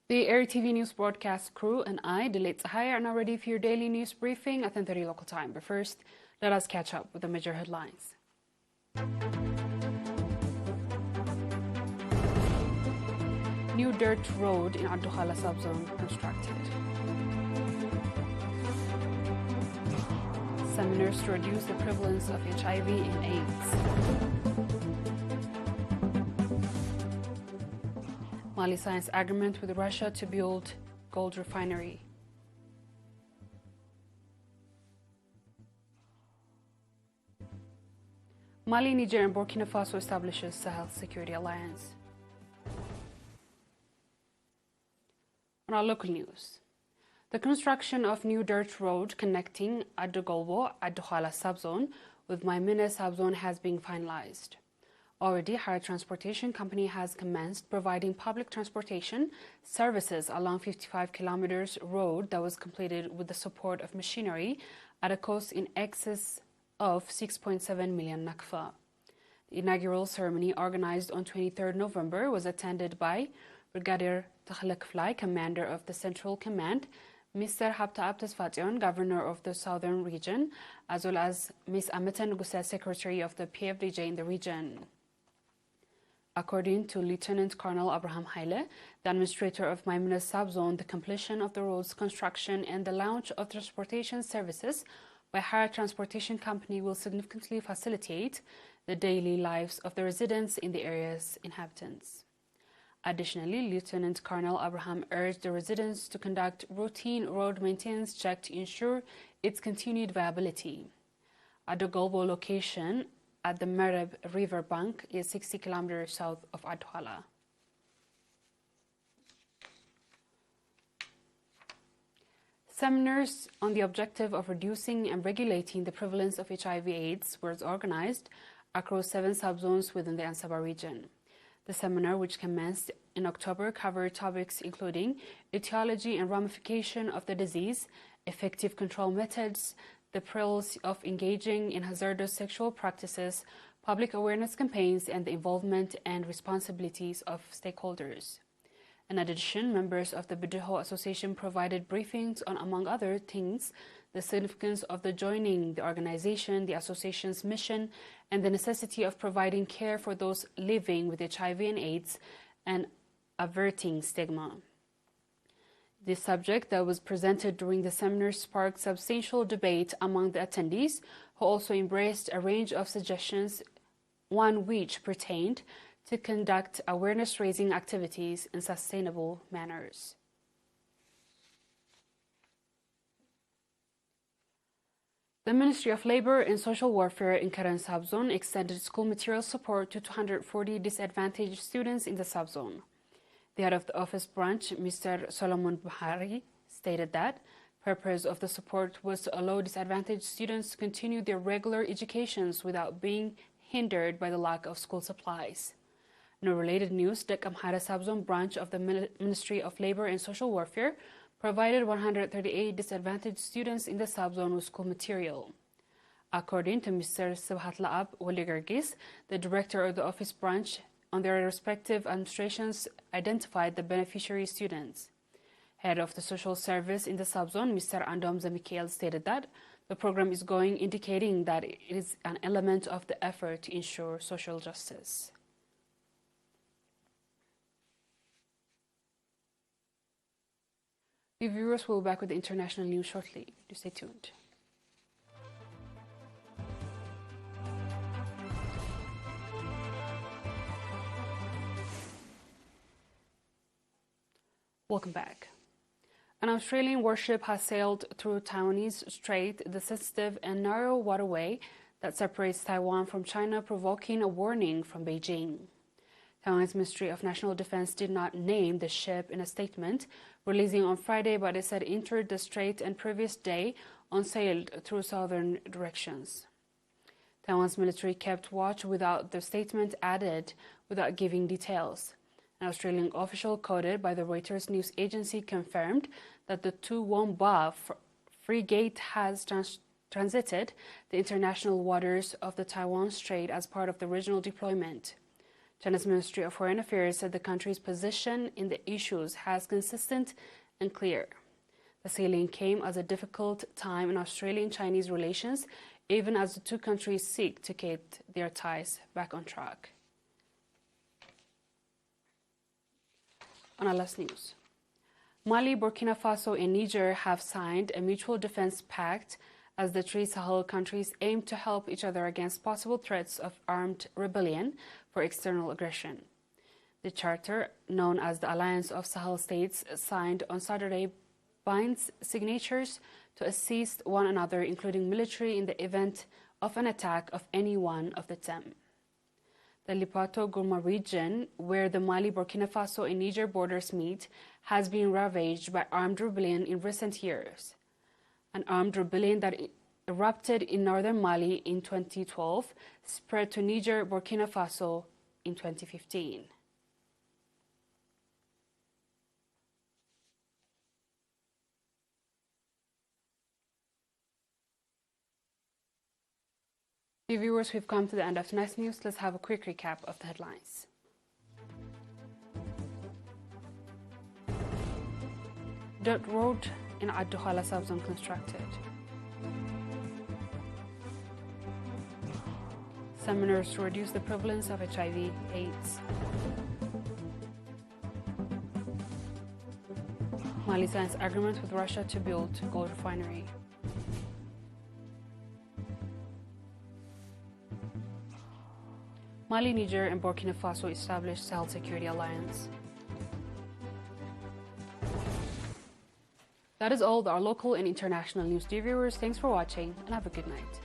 The ERi-TV news broadcast crew and I, Delayed Sahaya, are now ready for your daily news briefing at 10:30 local time. But first, let us catch up with the major headlines. New dirt road in Adukhala subzone constructed. Seminars to reduce the prevalence of HIV and AIDS. Mali signs agreement with Russia to build gold refinery. Mali, Niger and Burkina Faso establishes Sahel Security Alliance. On our local news, the construction of new dirt road connecting Adukhala subzone with Maimene subzone has been finalized. Already, ERi Transportation Company has commenced providing public transportation services along 55 kilometers road that was completed with the support of machinery at a cost in excess of 6.7 million nakfa. The inaugural ceremony, organized on 23rd November, was attended by Brigadier Takhlek Fly, Commander of the Central Command, Mr. Habta Abtasfation, Governor of the Southern Region, as well as Ms. Amita Ngusa, Secretary of the PFDJ in the region. According to Lieutenant Colonel Abraham Haile, the administrator of Maimene subzone, the completion of the road's construction and the launch of transportation services by ERi Transportation Company will significantly facilitate the daily lives of the residents in the area's inhabitants. Additionally, Lieutenant Colonel Abraham urged the residents to conduct routine road maintenance check to ensure its continued viability. At the Golbo location at the Mereb River bank is 60 kilometers south of Adukhala. Seminars on the objective of reducing and regulating the prevalence of HIV/AIDS were organized across 7 subzones within the Ansaba region. The seminar, which commenced in October, covered topics including etiology and ramification of the disease, effective control methods, the perils of engaging in hazardous sexual practices, public awareness campaigns, and the involvement and responsibilities of stakeholders. In addition, members of the Bidiho Association provided briefings on, among other things, the significance of joining the organization, the association's mission, and the necessity of providing care for those living with HIV and AIDS and averting stigma. This subject that was presented during the seminar sparked substantial debate among the attendees, who also embraced a range of suggestions, one which pertained to conduct awareness-raising activities in sustainable manners. The Ministry of Labor and Social Welfare in Karen subzone extended school material support to 240 disadvantaged students in the subzone. The head of the office branch, Mr. Solomon Buhari, stated that the purpose of the support was to allow disadvantaged students to continue their regular educations without being hindered by the lack of school supplies. In a related news, the Amhara subzone branch of the Ministry of Labor and Social Welfare provided 138 disadvantaged students in the subzone with school material. According to Mr. Subhat Laab Waligargis, the director of the office branch, on their respective administrations, identified the beneficiary students. Head of the social service in the subzone, Mr. Andom Zamikael, stated that the program is going, indicating that it is an element of the effort to ensure social justice. The viewers will be back with the international news shortly. Do stay tuned. Welcome back. An Australian warship has sailed through Taiwanese Strait, the sensitive and narrow waterway that separates Taiwan from China, provoking a warning from Beijing. Taiwan's Ministry of National Defense did not name the ship in a statement releasing on Friday, but it said entered the strait and previous day on sailed through southern directions. Taiwan's military kept watch without the statement added, without giving details. An Australian official quoted by the Reuters news agency confirmed that the Tu Won Ba frigate has transited the international waters of the Taiwan Strait as part of the regional deployment. China's Ministry of Foreign Affairs said the country's position in the issues has consistent and clear. The sailing came as a difficult time in Australian-Chinese relations, even as the two countries seek to get their ties back on track. On our last news, Mali, Burkina Faso, and Niger have signed a mutual defense pact as the three Sahel countries aim to help each other against possible threats of armed rebellion for external aggression. The charter, known as the Alliance of Sahel States, signed on Saturday, binds signatures to assist one another, including military, in the event of an attack of any one of the 10. The Lipato-Gourma region, where the Mali, Burkina Faso, and Niger borders meet, has been ravaged by armed rebellion in recent years. An armed rebellion that erupted in northern Mali in 2012 spread to Niger, Burkina Faso in 2015. Dear viewers, we've come to the end of tonight's news. Let's have a quick recap of the headlines. Dirt road in Ad-Duhala subzone constructed. Seminars to reduce the prevalence of HIV/AIDS. Mali signs agreement with Russia to build gold refinery. Mali, Niger, and Burkina Faso established Sahel Security Alliance. That is all our local and international news. Dear viewers, thanks for watching and have a good night.